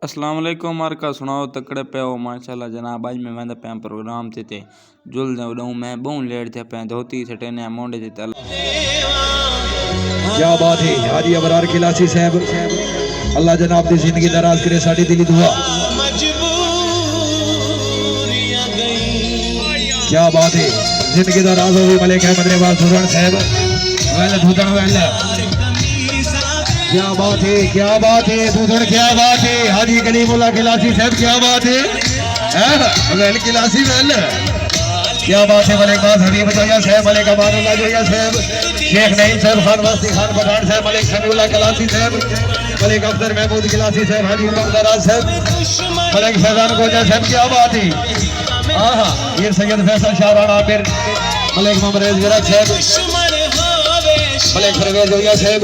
अस्सलाम वालेकुम मार्का सुनाओ तकड़े पे हो माशाल्लाह जनाब। आज मैं वेंदा पे प्रोग्राम ते जुल दऊं मैं बहु लेट थे पे धोती सटे ने मोंडे ते तल। क्या बात है हाजी अबरार किलासी साहब, अल्लाह जनाब दी जिंदगी दराज करे, साडी दिली दुआ। क्या बात है जिंदगी दराज होगी मलिक अहमद नवाज सुरण साहब वेल धुदन वेल। क्या बात है, क्या बात है धुदन, क्या बात है हाजी कलीमुल्लाह किलासी साहब, क्या बात है वेल किलासी वेल। क्या बात है मलिक बास हबीब जोया साहब, मलिक अमानुल्लाह जोया साहब, शेख नईम साहब, खान वासी खान पठान साहब, मलिक समीउल्लाह किलासी साहब, मलिक अफसर महमूद किलासी साहब, हाजी दराज साहब, मलिक फैजान गोजा साहब। क्या बात है आहा ये सैयद फैसल शाह राणा आमिर, मलिक मोहम्मद विराज साहब, मलिक परवेज जोया साहब।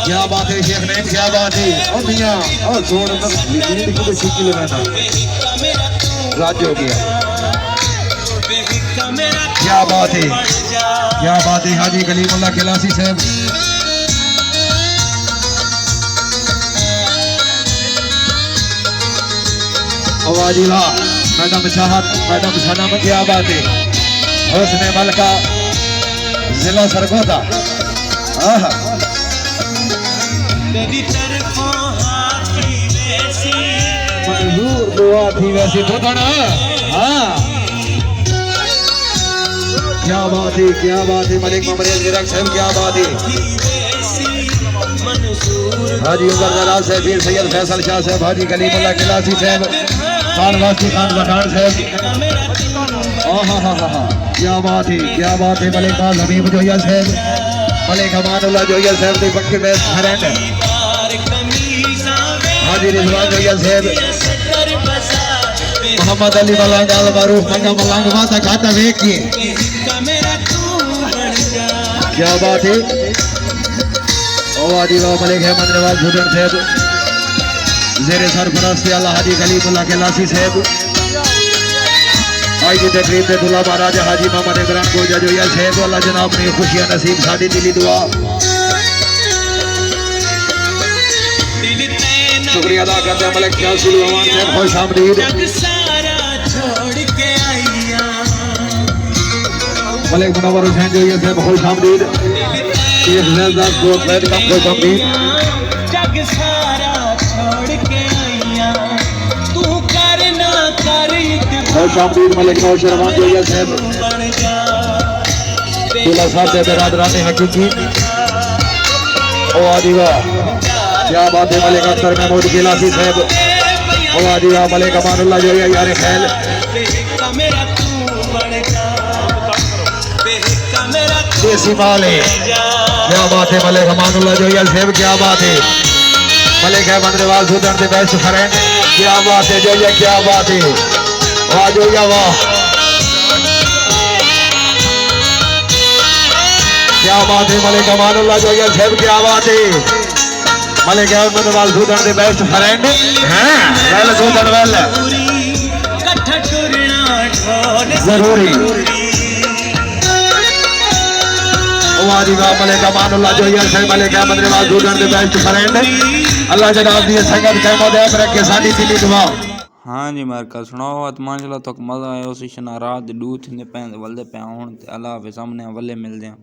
क्या बात है शेख नईम, क्या बात है और मियां और जोड़ लिखने को सीखी लगाना राज हो गया। क्या बात है, क्या बात है हाजी कलीमुल्लाह किलासी साहब। अवाजिला मैडम चाहत, मैडम सनम, क्या बात है हुस्न मलका जिला सरगोदा। आहा मंजूर दुआ थी वैसी तो ना। हाँ क्या बात है, क्या बात है मलिक मोहम्मद विराज साहब, क्या बात है हाजी उमर दराज साहब, फिर सैयद फैसल शाह साहब, हाजी कलीमुल्लाह किलासी साहब, खान वासी खान पठान साहब। हाँ क्या बात है, क्या बात है मलिक बास हबीब जोया साहब, मलिक अमानुल्लाह जोया साहब दी पक्के बेस फ्रेंड हाजी रिजवान जोया साहब, मोहम्मद अली मलंग अल मारूफ मंगा मलंग माता खाता देखिए। क्या बात है आवाजी वाह मलिक अहमद नवाज सुरण साहब, जेरे सरफरास्ती अल्लाह हाजी कलीमुल्लाह किलासी साहब। आज की तकरीब में दुल्हा महाराजा हाजी मोहम्मद इमरान गोजा जोया साहब, अल्लाह जनाब ने खुशियां नसीब, साडी दिली दुआ। शुक्रिया अदा करते हैं मलिक क्यासी रहमान साहब, खुश आमदीद। मलिक मुनव्वर हुसैन जोया साहब, खुश आमदीद। शेख ज़ैदाद को वेलकम, खुश आमदीद। खुश आमदीद मलिक नौशर रहमान जोया साहब, दूल्हा साहब दे बरादरान हकीकी। ओ आदिवा क्या बात है मलिक अख्तर महमूद किलासी साहब, ओ आदिवा मलिक अमानुल्लाह जोया यार खैल। देसी माल है, क्या बात है मलिक अमानुल्लाह जोया साहब, क्या बात है मलिक अहमद नवाज सुरण दे बेस्ट फ्रेंड, क्या बात है जोया, क्या बात है वाह जोया वाह। क्या बात है मलिक अमानुल्लाह जोया साहब, क्या बात है मलिक अहमद नवाज सुरण दे बेस्ट फ्रेंड हैं वेल सुरण वेल जरूरी। वाजी वाह मलिक अमानुल्लाह जोया साहब, मलिक अहमद नवाज सुरण दे बेस्ट फ्रेंड, अल्लाह जनाब दी संगत कहमो दे रखे, साडी दिली दुआ। हाँ जी मार्का सुनाओ तो माशाल्लाह तक मजा आया उसी शना रात दूध ने पे वल्दे पे आउण ते अल्लाह पे सामने वल्ले मिलदे हैं।